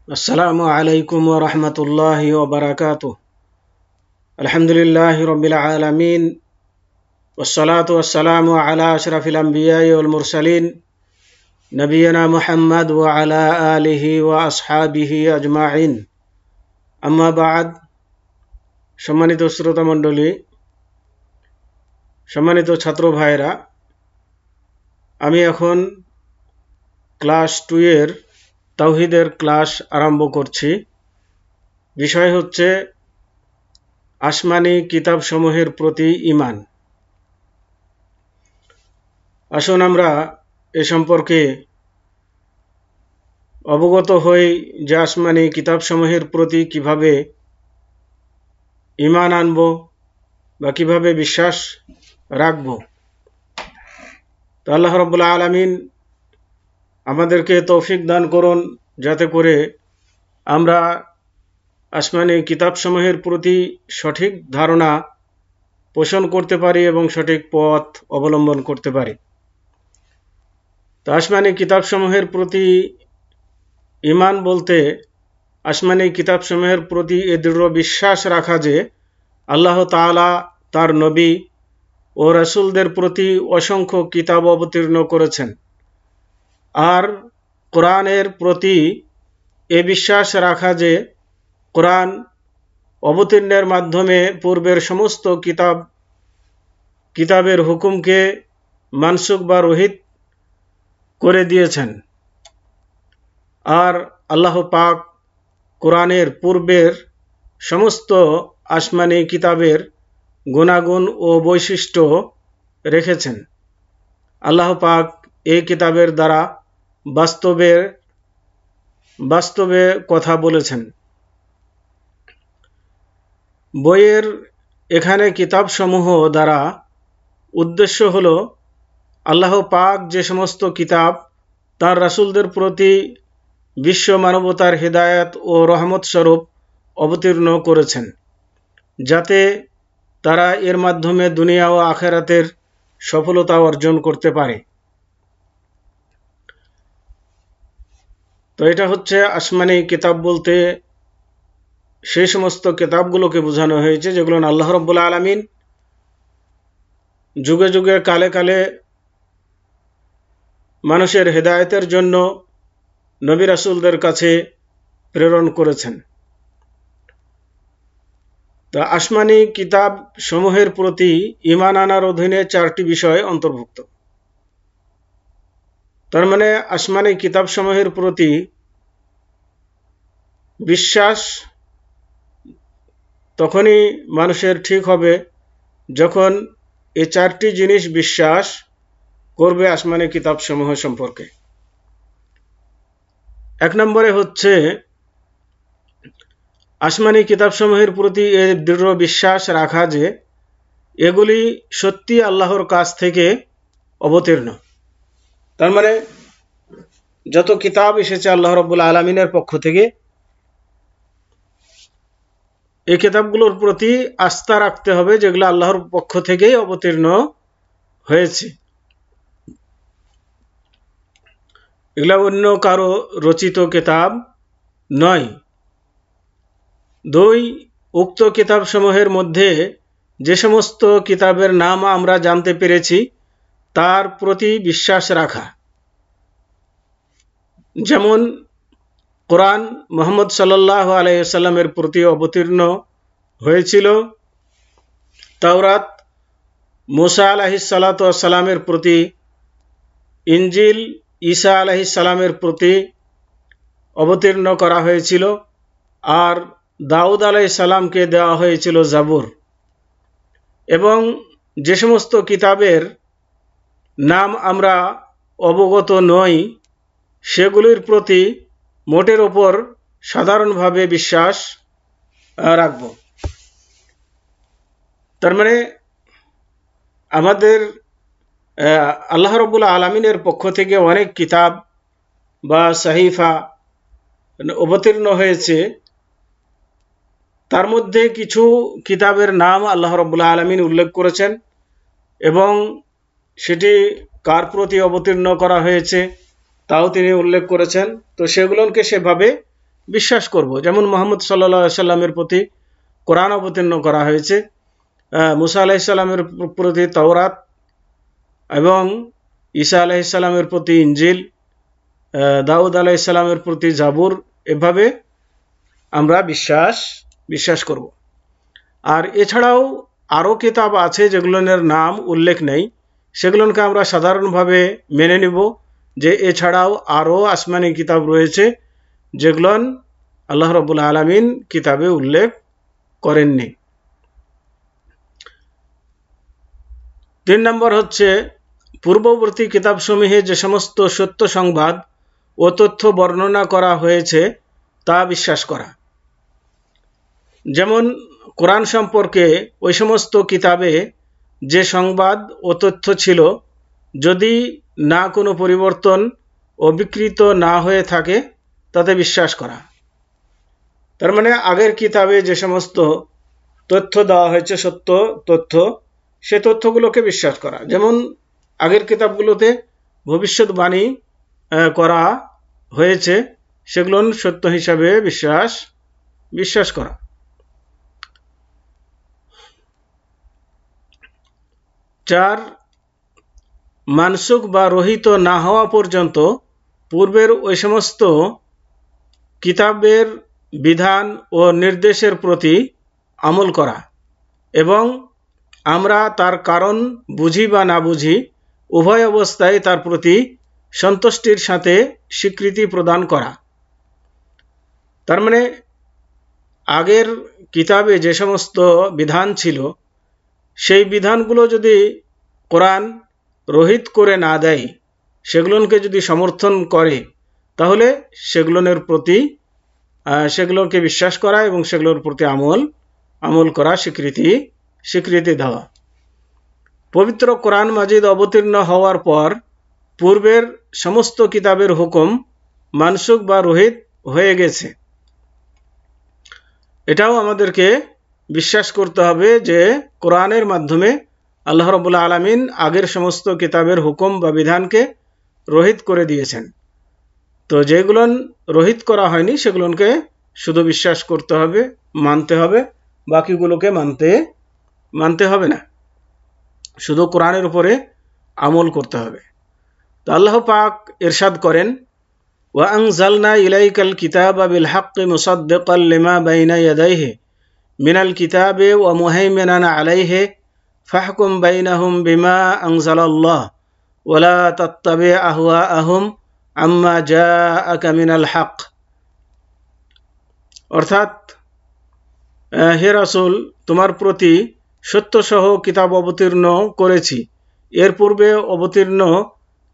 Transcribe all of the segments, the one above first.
আসসালামু আলাইকুম ওয়া রাহমাতুল্লাহি ওয়া বারাকাতুহু। আলহামদুলিল্লাহি রাব্বিল আলামিন ওয়াসসালাতু ওয়াসসালামু আলা আশরাফিল আমবিয়াই ওয়াল মুরসালিন নবিয়িনা মুহাম্মদ ওয়া আলা আলিহি ওয়া আসহাবিহি আজমাইন। আম্মা বা'দ। সম্মানিত শ্রোতা মণ্ডলী, সম্মানিত ছাত্র ভাইরা, আমি এখন ক্লাস 2 এর তাওহীদের ক্লাস আরম্ভ করছি। বিষয় হচ্ছে আসমানি কিতাবসমূহের প্রতি ঈমান। আসুন আমরা এ সম্পর্কে অবগত হই যে আসমানি কিতাবসমূহের প্রতি কিভাবে ঈমান আনব বা কিভাবে বিশ্বাস রাখব। তো আল্লাহ রাব্বুল আলামিন আমাদেরকে তৌফিক দান করুন যাতে করে আমরা আসমানি কিতাবসমূহের প্রতি সঠিক ধারণা পোষণ করতে পারি এবং সঠিক পথ অবলম্বন করতে পারি। তো আসমানি কিতাবসমূহের প্রতি ঈমান বলতে আসমানি কিতাবসমূহের প্রতি এ দৃঢ় বিশ্বাস রাখা যে আল্লাহ তাআলা তার নবী ও রাসূলদের প্রতি অসংখ্য কিতাব অবতীর্ণ করেছেন, আর কোরআনের প্রতি এ বিশ্বাস রাখা যে কোরআন অবতীর্ণের মাধ্যমে পূর্বের সমস্ত কিতাবের হুকুমকে মানসুখ বা রহিত করে দিয়েছেন, আর আল্লাহ পাক কোরআনের পূর্বের সমস্ত আসমানি কিতাবের গুণাগুণ ও বৈশিষ্ট্য রেখেছেন। আল্লাহ পাক এই কিতাবের দ্বারা বাস্তবে কথা বলেছেন। বইয়ের এখানে কিতাবসমূহ দ্বারা উদ্দেশ্য হল আল্লাহ পাক যে সমস্ত কিতাব তার রাসূলদের প্রতি বিশ্ব মানবতার হিদায়াত ও রহমত স্বরূপ অবতীর্ণ করেছেন, যাতে তারা এর মাধ্যমে দুনিয়া ও আখিরাতের সফলতা অর্জন করতে পারে। তো এটা হচ্ছে আসমানি কিতাব বলতে সেই সমস্ত কিতাবগুলোকে বোঝানো হয়েছে যেগুলো আল্লাহ রাব্বুল আলামিন যুগে যুগে কালে কালে মানুষের হেদায়েতের জন্য নবী রাসূলদের কাছে প্রেরণ করেছেন। তা আসমানি কিতাব সমূহের প্রতি ঈমান আনার অধীনে 4টি বিষয় অন্তর্ভুক্ত। তার মানে আসমানি কিতাব সমূহের প্রতি বিশ্বাস তখনই মানুষের ঠিক হবে যখন এই 4টি জিনিস বিশ্বাস করবে আসমানি কিতাব সমূহ সম্পর্কে। 1 নম্বরে হচ্ছে আসমানি কিতাবসমূহের প্রতি এর দৃঢ় বিশ্বাস রাখা যে এগুলি সত্যি আল্লাহর কাছ থেকে অবতীর্ণ। তার মানে যত কিতাব এসেছে আল্লাহ রাব্বুল আলামিনের পক্ষ থেকে, এই কিতাবগুলোর প্রতি আস্থা রাখতে হবে যেগুলো আল্লাহর পক্ষ থেকেই অবতীর্ণ হয়েছে, এগুলা অন্য কারো রচিত কিতাব নয়। 2, উক্ত কিতাবসমূহের মধ্যে যে সমস্ত কিতাবের নাম আমরা জানতে পেরেছি তার প্রতি বিশ্বাস রাখা। যেমন কোরআন মুহাম্মদ সাল্লাল্লাহু আলাইহি ওয়াসাল্লামের প্রতি অবতীর্ণ হয়েছিল, তাওরাত মুসা আলাইহিস সালাতু ওয়াস সালামের প্রতি, ইনজিল ঈসা আলাইহিস সালামের প্রতি অবতীর্ণ করা হয়েছিল, আর দাউদ আলাইহিস সালামকে দেওয়া হয়েছিল জাবুর। এবং যে সমস্ত কিতাবের নাম আমরা অবগত নই সেগুলির প্রতি মোটের ওপর সাধারণভাবে বিশ্বাস রাখব। তার মানে আমাদের আল্লাহ রাব্বুল আলামিনের পক্ষ থেকে অনেক কিতাব বা সাহিফা অবতীর্ণ হয়েছে, তার মধ্যে কিছু কিতাবের নাম আল্লাহ রাব্বুল আলামিন উল্লেখ করেছেন এবং সেটি কার প্রতি অবতীর্ণ করা হয়েছে তাও তিনি উল্লেখ করেছেন। তো সেগুলোকে সেভাবে বিশ্বাস করব। যেমন মুহাম্মদ সাল্লাল্লাহু আলাইহি সাল্লামের প্রতি কোরআন অবতীর্ণ করা হয়েছে, মুসা আলাইহিস সালামের প্রতি তাওরাত, এবং ঈসা আলাইহিস সালামের প্রতি ইনজিল, দাউদ আলাইহিস সালামের প্রতি জাবুর, এভাবে আমরা বিশ্বাস করব। আর এছাড়াও আরও কিতাব আছে যেগুলোর নাম উল্লেখ নেই, সেগুলোকে আমরা সাধারণভাবে মেনে নিব যে এছাড়াও আরও আসমানি কিতাব রয়েছে যেগুলো আল্লাহ রাব্বুল আলামিন কিতাবে উল্লেখ করেননি। 3 নম্বর হচ্ছে পূর্ববর্তী কিতাবসমূহে যে সমস্ত সত্য সংবাদ ও তথ্য বর্ণনা করা হয়েছে তা বিশ্বাস করা। যেমন কোরআন সম্পর্কে ওই সমস্ত কিতাবে যে সংবাদ ও তথ্য ছিল, যদি না কোনো পরিবর্তন ও বিকৃত না হয়ে থাকে তাতে বিশ্বাস করা। তার মানে আগের কিতাবে যে সমস্ত তথ্য দেওয়া হয়েছে, সত্য তথ্য, সে তথ্যগুলোকে বিশ্বাস করা। যেমন আগের কিতাবগুলোতে ভবিষ্যৎবাণী করা হয়েছে, সেগুলো সত্য হিসাবে বিশ্বাস করা। 4, মানসুখ বা রহিত না হওয়া পর্যন্ত পূর্বের ওই সমস্ত কিতাবের বিধান ও নির্দেশের প্রতি আমল করা, এবং আমরা তার কারণ বুঝি বা না বুঝি উভয় অবস্থায় তার প্রতি সন্তুষ্টির সাথে স্বীকৃতি প্রদান করা। তার মানে আগের কিতাবে যে সমস্ত বিধান ছিল, সেই বিধানগুলো যদি কোরআন রহিত করে না দেয়, সেগুলোকে যদি সমর্থন করে, তাহলে সেগুলোকে বিশ্বাস করা এবং সেগুলোর প্রতি আমল করা, স্বীকৃতি দেওয়া। পবিত্র কোরআন মাজিদ অবতীর্ণ হওয়ার পর পূর্বের সমস্ত কিতাবের হুকুম মানসুখ বা রহিত হয়ে গেছে, এটাও আমাদেরকে বিশ্বাস করতে হবে যে কোরআনের মাধ্যমে আল্লাহ রাব্বুল আলামিন আগের সমস্ত কিতাবের হুকুম বা বিধানকে রহিত করে দিয়েছেন। তো যেগুলো রহিত করা হয়নি সেগুলোকে শুধু বিশ্বাস করতে হবে, মানতে হবে, বাকিগুলোকে মানতে হবে না, শুধু কোরআনের উপরে আমল করতে হবে। তো আল্লাহ পাক ইরশাদ করেন, ওয়া আনজালনা ইলাইকাল কিতাবা বিল হাক্কি মুসাদ্দিকাল লিমা বাইনা ইয়াদাইহি মিনাল কিতাবি ওয়া মুহাইমিনান আলাইহি ফাহকুম বাইনাহুম বিমা আনজালাল্লাহ ওয়া লা তাত্তাবি আহওয়াআহুম আম্মা জাআকা মিনাল হক। অর্থাৎ, হে রাসূল, তোমার প্রতি সত্যসহ কিতাব অবতীর্ণ করেছি, এর পূর্বে অবতীর্ণ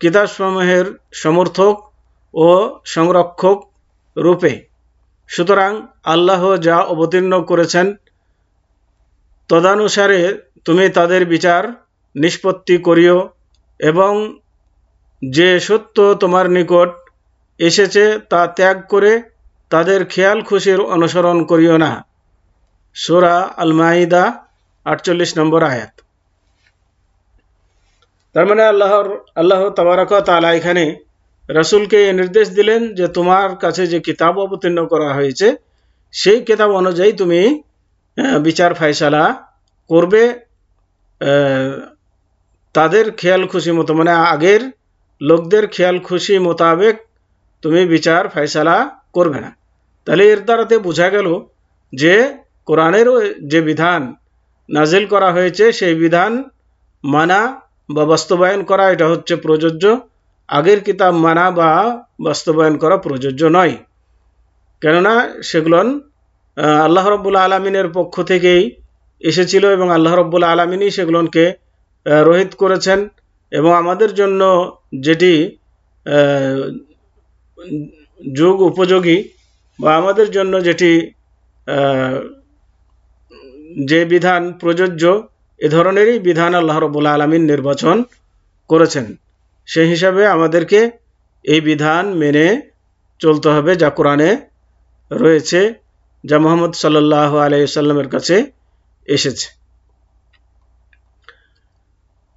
কিতাবসমূহের সমর্থক ও সংরক্ষক রূপে। সুতরাং আল্লাহ যা অবতীর্ণ করেছেন তদানুসারে তুমি তাদের বিচার নিষ্পত্তি করিও, এবং যে সত্য তোমার নিকট এসেছে তা ত্যাগ করে তাদের খেয়াল খুশির অনুসরণ করিও না। সূরা আল মাইদা 48 নম্বর আয়াত। তার মানে আল্লাহ তাবারক ওয়া তাআলা এখানে রাসূলকে নির্দেশ দিলেন যে তোমার কাছে যে কিতাব অবতীর্ণ করা হয়েছে সেই কিতাব অনুযায়ী তুমি বিচার ফায়সালা করবে, তাদের খেয়াল খুশি মতো, মানে আগের লোকদের খেয়াল খুশি মোতাবেক তুমি বিচার ফায়সালা করবে না। তাহলে এর দ্বারাতে বোঝা গেল যে কোরআনের যে বিধান নাজিল করা হয়েছে সেই বিধান মানা বা বাস্তবায়ন করা, এটা হচ্ছে প্রযোজ্য। আগের কিতাব মানা বা বাস্তবায়ন করা প্রযোজ্য নয়, কেননা সেগুলো আল্লাহ রাব্বুল আলামিনের পক্ষ থেকেই এসেছিল এবং আল্লাহ রাব্বুল আলামিনই সেগুলোকে রহিত করেছেন, এবং আমাদের জন্য যেটি যুগ উপযোগী বা আমাদের জন্য যেটি যে বিধান প্রযোজ্য, এ ধরনেরই বিধান আল্লাহ রাব্বুল আলামিন নির্বাচন করেছেন। সেই হিসাবে আমাদেরকে এই বিধান মেনে চলতে হবে যা কোরআনে রয়েছে, যা মুহাম্মদ সাল্লাল্লাহু আলাইহি ওয়াসাল্লামের কাছে এসেছে।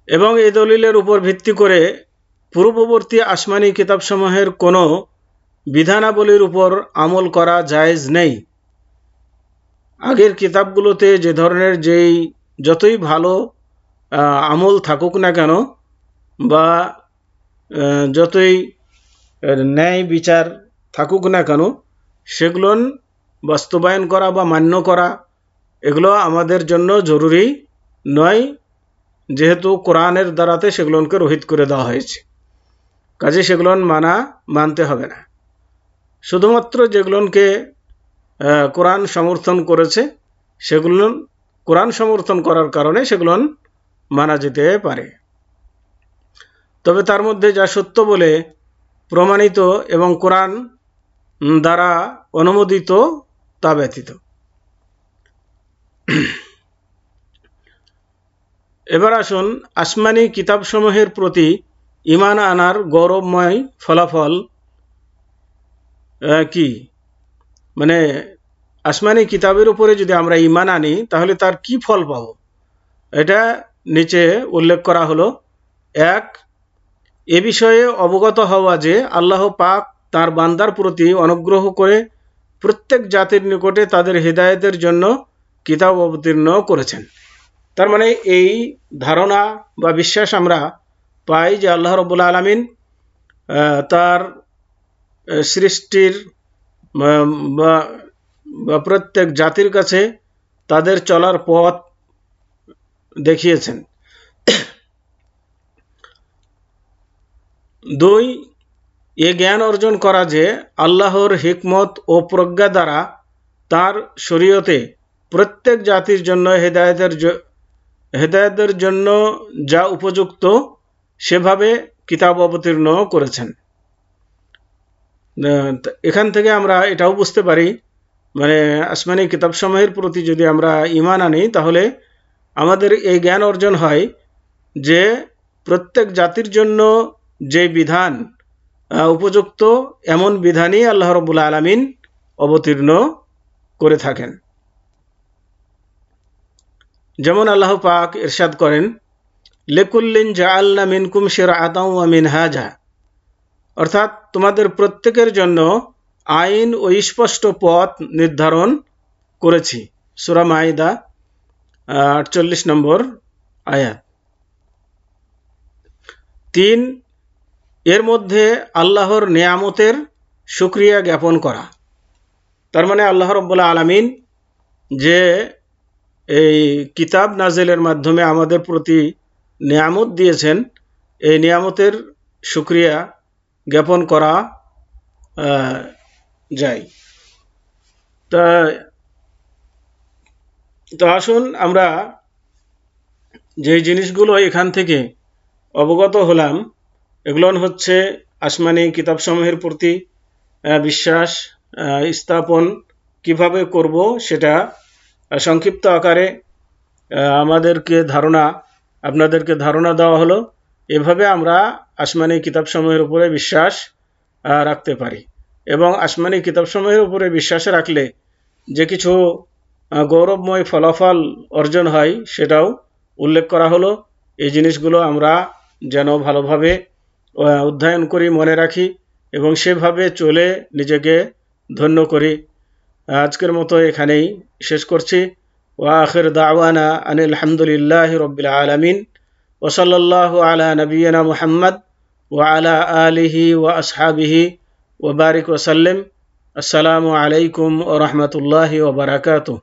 এবং এই দলিলের উপর ভিত্তি করে পূর্ববর্তী আসমানি কিতাবসমূহের কোনো বিধানাবলীর উপর আমল করা জায়েজ নেই। আগের কিতাবগুলোতে যে ধরনের যতই ভালো আমল থাকুক না কেন বা যতই ন্যায় বিচার থাকুক না কেন, সেগুলো বাস্তবায়ন করা বা মান্য করা এগুলো আমাদের জন্য জরুরি নয়, যেহেতু কোরআনের দ্বারাতে সেগুলোকে রহিত করে দেওয়া হয়েছে। কাজে সেগুলো মানতে হবে না। শুধুমাত্র যেগুলোকে কোরআন সমর্থন করেছে, সেগুলো কোরআন সমর্থন করার কারণে সেগুলো মানা যেতে পারে। তবে তার মধ্যে যা সত্য বলে প্রমাণিত এবং কোরআন দ্বারা অনুমোদিত তা ব্যতীত। এবার আসুন আসমানি কিতাবসমূহের প্রতি ঈমান আনার গৌরবময় ফলাফল কি, মানে আসমানি কিতাবের উপরে যদি আমরা ঈমান আনি তাহলে তার কি ফল পাব, এটা নিচে উল্লেখ করা হলো। 1, এ বিষয়ে অবগত হওয়া যে আল্লাহ পাক তার বান্দার প্রতি অনুগ্রহ করে প্রত্যেক জাতির নিকটে তাদের হিদায়াতের জন্য কিতাব অবতীর্ণ করেছেন। তার মানে এই ধারণা বা বিশ্বাস আমরা পাই যে আল্লাহ রাব্বুল আলামিন তার সৃষ্টির বা প্রত্যেক জাতির কাছে তাদের চলার পথ দেখিয়েছেন। 2, এ জ্ঞান অর্জন করা যে আল্লাহর হিকমত ও প্রজ্ঞা দ্বারা তার শরীয়তে প্রত্যেক জাতির জন্য হেদায়েতের জন্য যা উপযুক্ত সেভাবে কিতাব অবতীর্ণ করেছেন। এখান থেকে আমরা এটাও বুঝতে পারি, মানে আসমানি কিতাবসমূহের প্রতি যদি আমরা ঈমান আনি তাহলে আমাদের এই জ্ঞান অর্জন হয় যে প্রত্যেক জাতির জন্য যে বিধান উপযুক্ত এমন বিধানই আল্লাহ রাব্বুল আলামিন অবতীর্ণ করে থাকেন। যেমন আল্লাহ পাক ইরশাদ করেন, লিকুল্লিন জাআলনা মিনকুম শিরআতাও ওয়া মিনহাজা, অর্থাৎ তোমাদের প্রত্যেকের জন্য আইন ও স্পষ্ট পথ নির্ধারণ করেছি। সূরা মাইদা 48 নম্বর আয়াত। 3, এর মধ্যে আল্লাহর নিয়ামতের শুকরিয়া জ্ঞাপন করা। তার মানে আল্লাহ রাব্বুল আলামিন যে এই কিতাব নাজিলের মাধ্যমে আমাদের প্রতি নিয়ামত দিয়েছেন, এই নিয়ামতের শুকরিয়া জ্ঞাপন করা যায়। তো আসুন আমরা যে জিনিসগুলো এখান থেকে অবগত হলাম এগুলো হচ্ছে আসমানি কিতাবসমূহের প্রতি বিশ্বাস স্থাপন কিভাবে করব সেটা সংক্ষিপ্ত আকারে আপনাদেরকে ধারণা দেওয়া হলো। এভাবে আমরা আসমানি কিতাবসমূহের উপরে বিশ্বাস রাখতে পারি এবং আসমানি কিতাবসমূহের উপরে বিশ্বাস রাখলে যে কিছু গৌরবময় ফলাফল অর্জন হয় সেটাও উল্লেখ করা হলো। এই জিনিসগুলো আমরা যেন ভালোভাবে অধ্যয়ন করি, মনে রাখি এবং সেভাবে চলে নিজেকে ধন্য করি। আজকের মতো এখানেই শেষ করছি। ওয়া আখির দাওয়ানা আনিল হামদুলিল্লাহি রাব্বিল আলামিন ওয়া সাল্লাল্লাহু আলা নাবিয়িনা মুহাম্মদ ওয়া আলা আলিহি ওয়া আসহাবিহি ওয়া বারিক ওয়া সাল্লিম। আসসালামু আলাইকুম ওয়া রাহমাতুল্লাহি ওয়া বারাকাতুহু।